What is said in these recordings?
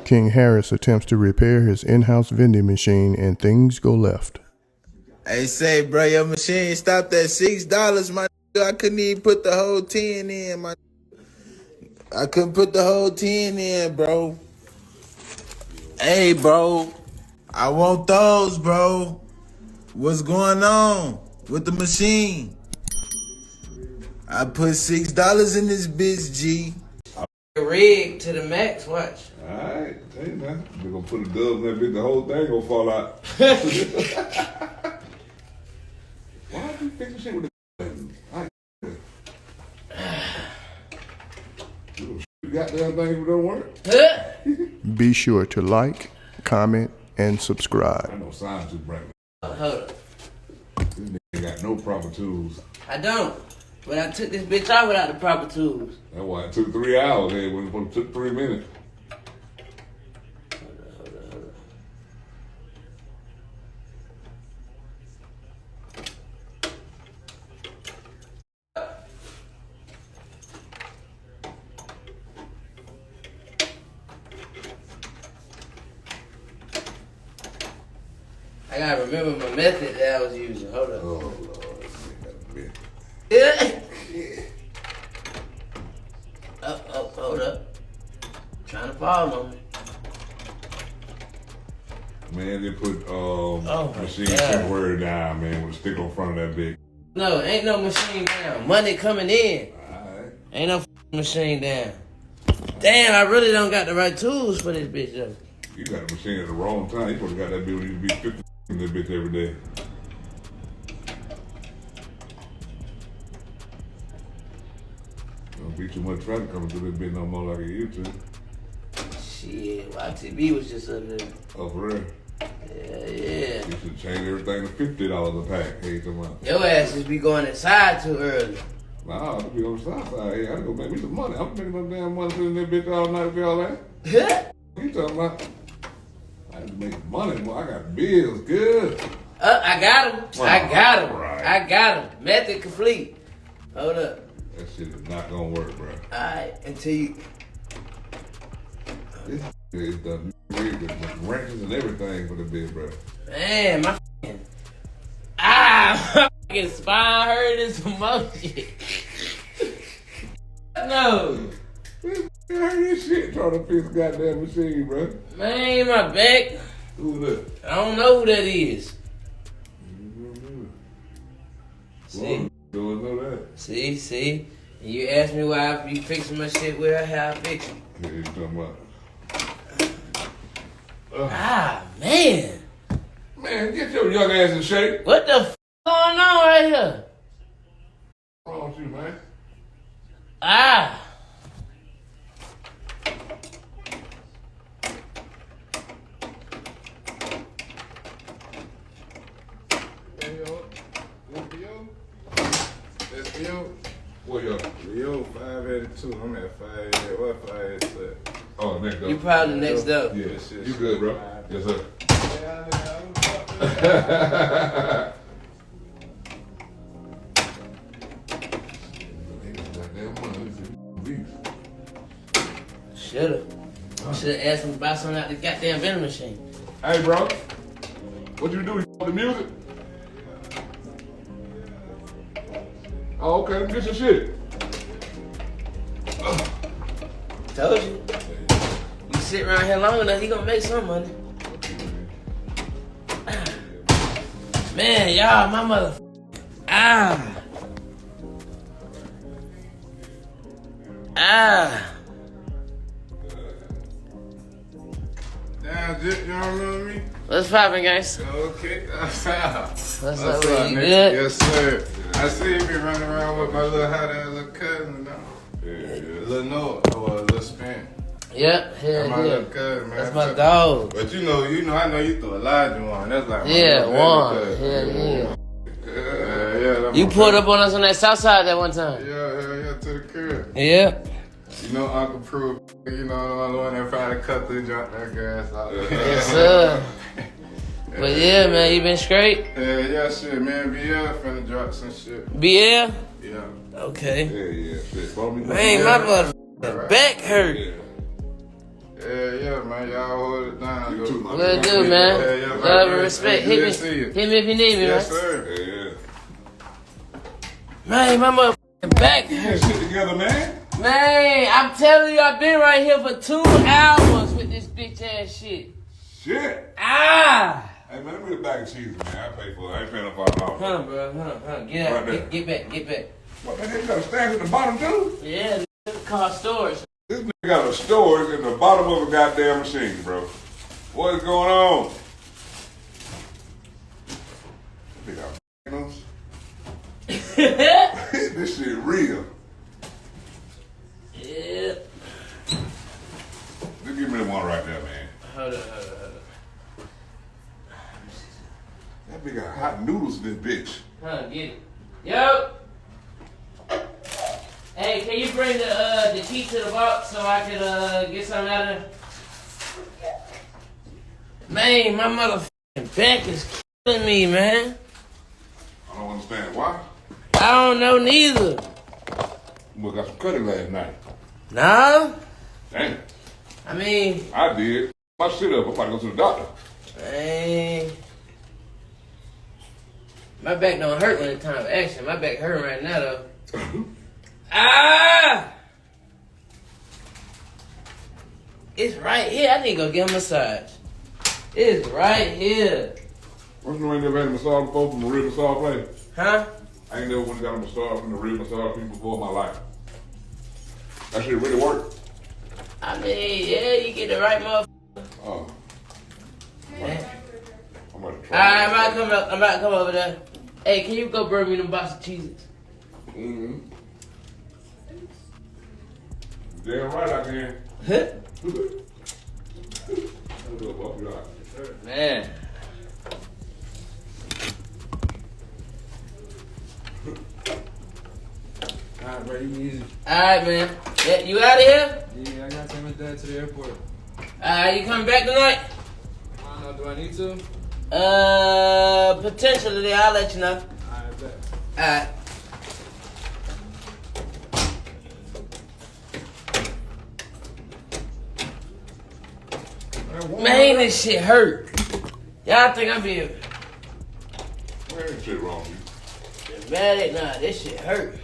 King Harris attempts to repair his in-house vending machine and things go left. Hey, say, bro, your machine stopped at $6, my nigga. I couldn't even put the whole 10 in, my nigga. I couldn't put the whole 10 in, bro. Hey, bro, I want those, bro. What's going on with the machine? I put $6 in this bitch, G. Rig to the max, watch. Alright, tell you man. They're gonna put a dub in that bitch, the whole thing gonna fall out. Why are you fixing shit with the You goddamn things that don't work? Be sure to like, comment, and subscribe. I know signs too bright. Hold up. This nigga got no proper tools. I don't. But I took this bitch out without the proper tools. That's why it took 3 hours. It when it took 3 minutes. Hold up. I gotta remember my method that I was using. Hold up. Oh, Lord. Yeah. Hold up. Trying to fall on me. Man, they put machine God. temporary down, man, with a stick on front of that bitch. No, ain't no machine down. Money coming in. Alright. Ain't no machine down. Damn, I really don't got the right tools for this bitch though. You got a machine at the wrong time. You supposed to got that bitch when you be 50 in that bitch every day. Don't be too much traffic coming through this bitch no more like it used to. Shit, YTV was just up there. Oh, for real? Yeah. You should change everything to $50 a pack. Hey, come on. Your ass just be going inside too early. Nah, I'll be on the south side. Hey, I gotta go make me some money. I'm making no damn money sitting in that bitch all night for y'all that. You talking about? I have to make money, boy. I got bills, good. I got him. I got him. Right. I got him. Method complete. Hold up. That shit is not gonna work, bro. Alright, until you. This is the wrenches and everything for the bitch, bro. Man, my f***ing. My f***ing spine hurting some more shit. No. I heard this shit trying to fix the goddamn machine, bro. Man, my back. Who's that? I don't know who that is. See? Don't know that. See? And you asked me why I be fixing my shit with how I fix it. Yeah, you talking about? Man. Man, get your young ass in shape. What the f going on right here? What's wrong with you, man? What yo? Yo, 582. I'm at 588. What 586? Oh, next up. You probably next up. Yeah, you good, bro? Yes, sir. Should've asked him to buy something out the goddamn vending machine. Hey, bro. What you do? You the music? Oh, okay. Let me get your shit. Told you. You sit around here long enough, he gonna make some money. Man, y'all, my mother. Damn, Jit, you don't remember me? What's poppin', guys? Okay. What's up, What's with up, you? nigga? Good? Yes, sir. I see you be running around with my little hot ass little cousin now. Yeah. Little Noah, or Little Spin. Yep, hell That's my yeah. little cousin, man. That's my dog. But I know you threw Elijah one. That's like my Yeah, little one. cousin. Hell yeah. Yeah, You pulled up on us on that south side that one time. Yeah, to the crib. Yeah. You know Uncle Prue, you know, the one that probably cut through jump that grass out. Yes, sir. But yeah, man, you been straight? Yeah, shit, man. BL finna drop some shit. BL? Yeah. Okay. Yeah, shit. Follow me. Man, my motherfucking back hurt. Yeah. Yeah, man. Y'all hold it down. You too, my We'll man. do, man. Yeah, Love and respect. Hit me if you need me, Yes, man. sir. Yeah. Man, my motherfucking back Get hurts. that shit together, man. Man, I'm telling you, I've been right here for 2 hours with this bitch ass shit. Shit. Ah! Hey, man, let me get a bag of cheese, man. I pay for it. I ain't paying no $5. Hold on, bro. Hold on. Get out. Right Get back. Get back. What, man, you got a stash at the bottom, too? Yeah, this car storage. This nigga got a storage in the bottom of a goddamn machine, bro. What is going on? They got those. This shit real. Yeah. Just give me the one right there, man. Hold on. That bitch got hot noodles in this bitch. Huh, get it. Yo! Hey, can you bring the key to the box so I can get something out of there? Man, my motherfucking back is killing me, man. I don't understand why. I don't know neither. We got some cutting last night. No? Damn. I mean, I did. My shit up. I'm about to go to the doctor. man. My back don't hurt when it's time for action. My back hurting right now, though. Ah! It's right here. I need to go get a massage. It's right here. What's the way never had a massage before from a real massage place? Huh? I ain't never went and got a massage from the real massage people before in my life. That shit really worked. I mean, yeah, you get the right motherfucker. Oh, Yeah. I'm about to Alright, try. I'm about to come over there. Hey, can you go bring me them box of cheeses? Mm-hmm. Damn right I can. Huh? What's up, Buck? You all right? Man. Alright, bro, you easy. Alright, man. Yeah, you out of here? Yeah, I gotta take my dad to the airport. Alright, you coming back tonight? I don't know, do I need to? Potentially, I'll let you know. Alright, bet. Alright. Man, this shit hurt. Y'all think I'm being Man, ain't shit wrong with you. dramatic? Nah, this shit hurt.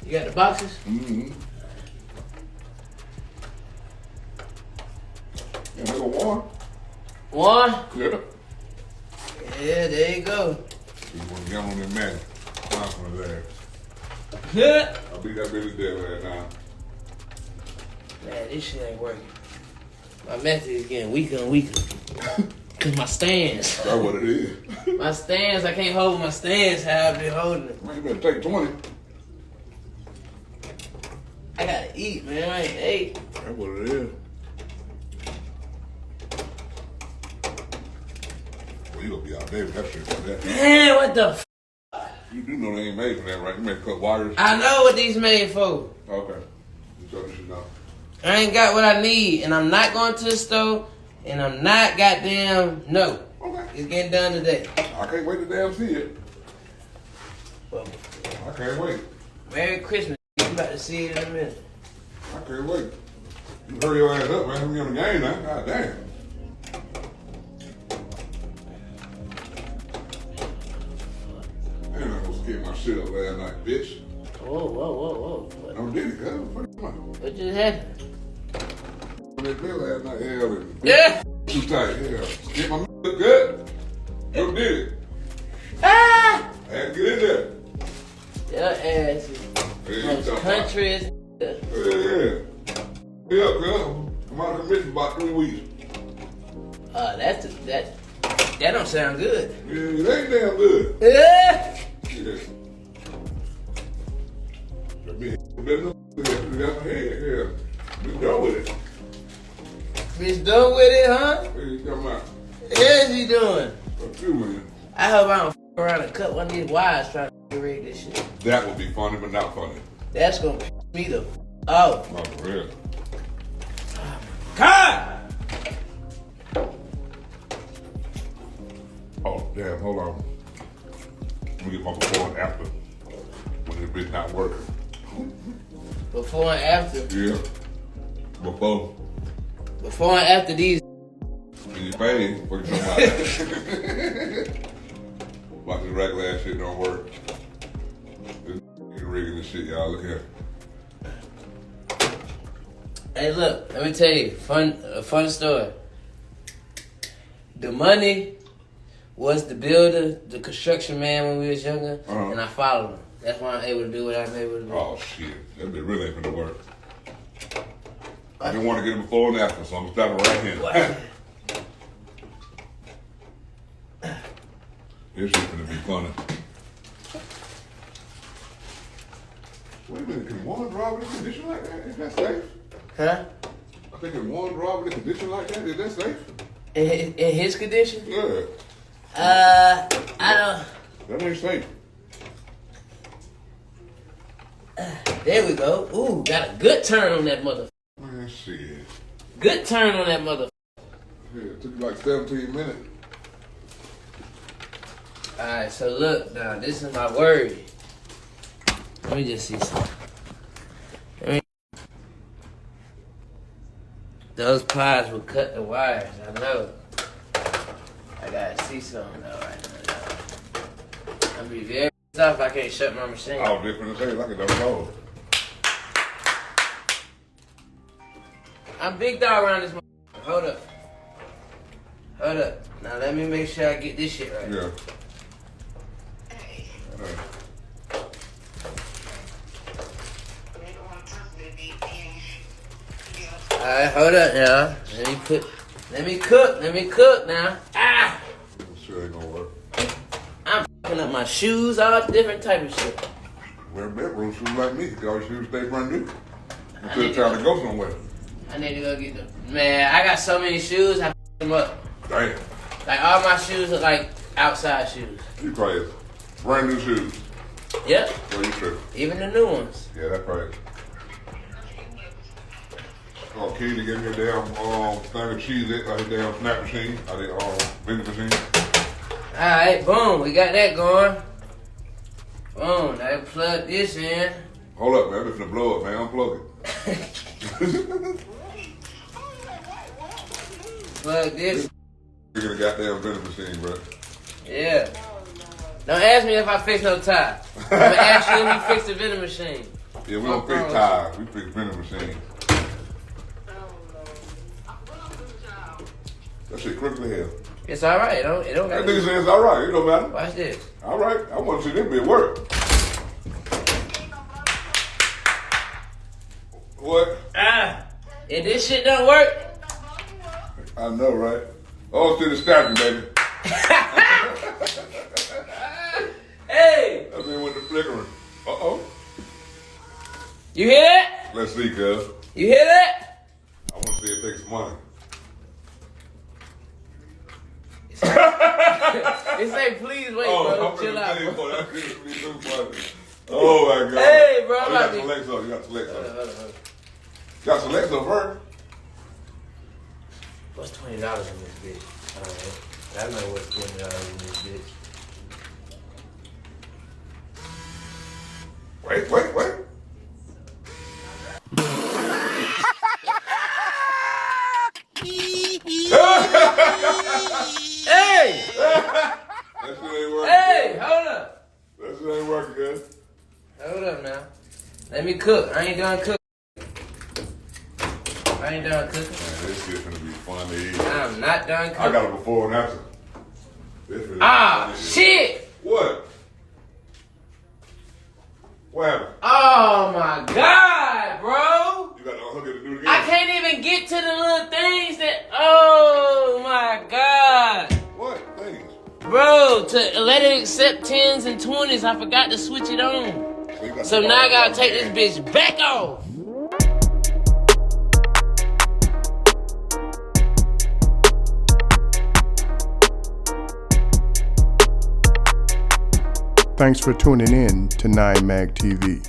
You got the boxes? Mm-hmm. Yeah, they go warm. One? Yeah. Yeah, there you go. You want to get on that man. Confident there. Yeah. I beat that bitch to death right now. Man, this shit ain't working. My method is getting weaker and weaker. Cause my stance. That's what it is. My stance, I can't hold my stance how I've been holding it. Man, you better take 20. I gotta eat, man. I ain't ate. That's what it is. Well, you gonna be out there with that shit like that. Man, what the f? You do know they ain't made for that, right? You make cut wires. I know what these made for. Okay. You told me you know. I ain't got what I need, and I'm not going to the store, and I'm not goddamn, no. Okay. It's getting done today. I can't wait to damn see it. Well, I can't wait. Merry Christmas. I'm about to see it in a minute. I can't wait. You hurry your ass up, man. We on the game now. God damn. Damn, I was scared my shit up last night, bitch. Whoa. I did it, cuz. What just happened? That bill last night, hell, and Yeah. too tight, hell. Get my look good. You did it. Ah! I had to get in there. Your ass is Hey, most you country as Yeah. Yeah, cuz. I'm out of the mission about 3 weeks. that don't sound good. Yeah, it ain't damn good. Yeah. Yeah. That bitch better got my head, yeah. We done with it. Bitch done with it, huh? Hey, you talking about? Yes, he doing. Fuck you, man. I hope I don't f around and cut one of these wires trying to rig this shit. That would be funny, but not funny. That's gonna piss me the f off. Not for real. God! Oh, damn, hold on. Let me get my before and after when this bitch not working. Before and after. Yeah. Before. Before and after these. When you pay, what you talking about? Watch this regular ass shit don't work. This rigging this shit, y'all. Look here. Hey, look, let me tell you, a fun story. The money was the builder, the construction man when we was younger, and I followed him. That's why I'm able to do what I'm able to do. Oh shit, that bitch really ain't finna work. I didn't want to get it before and after, so I'm stopping right here. This shit finna be funny. Wait a minute, can one drive in a condition like that? Is that safe? Huh? I think can one drive in a condition like that? Is that safe? In his condition? Yeah. I don't. That ain't safe. There we go. Ooh, got a good turn on that mother. Man, shit. Good turn on that mother. Yeah, it took you like 17 minutes. Alright, so look now, this is my word. Let me just see something. Those pies will cut the wires, I know. I gotta see something though right now. I'll be very tough if I can't shut my machine. I was different as hell, I could never know. I'm big dog around this motherfucker. Hold up. Hold up. Now let me make sure I get this shit right. Yeah. Alright, hold up now. Let me cook now. Ah! Sure ain't gonna work. I'm fucking up my shoes, all different type of shit. Wear bedroom shoes like me, cause all your shoes stay brand new. Instead of trying to go somewhere. I need to go get them. Man, I got so many shoes, I f*** them up. Damn. Like all my shoes are like outside shoes. You crazy. Brand new shoes. Yep. Well, you tripping. Even the new ones. Yeah, that's crazy. Oh, Katie gave me a damn thing of cheese out of damn snack machine, out of vending machine. Alright, boom, we got that going. Boom, now plug this in. Hold up, man. I'm just gonna blow up, man. Unplug it. Plug this. You're gonna goddamn vending machine, bro. Yeah. Don't ask me if I fix no tie. I'm gonna ask you if you fix the vending machine. Yeah, we don't fix tires. We fix vending machines. That shit crooked as hell. It's alright. It don't That got nigga says it's alright. It don't matter. Watch this. Alright. I want to see this bitch work. What? If this shit don't work, I know, right? Oh, to the stacking, baby. hey, I mean, with the flickering. Uh-oh. you hear that? Let's see, cuz. You hear that? I want to see it take some money. It say please wait, Oh, bro. I'm Chill out, bro. bro. That shit be too funny. Oh, my God. Hey, bro, Oh, I'm you got about to to- select something. You got to select something. Hold on. You got to select something first. What's $20 in this bitch? Alright. I know what's $20 in this bitch. Wait. Hey! That shit ain't working. Hey! Hold up! That shit ain't working, good. Hold up now. Let me cook. I ain't done cooking. I ain't done cooking. Man, this shit finna be funny. I'm not done cooking. I got a before and after. This finna be Ah, funny. shit! What? What happened? Oh my God, bro! You got to unhook it to do it again? I can't even get to the little things that. Oh my God! What? Things. Bro, to let it accept 10s and 20s, I forgot to switch it on. So now I gotta take this bitch back off. Thanks for tuning in to 9 Mag TV.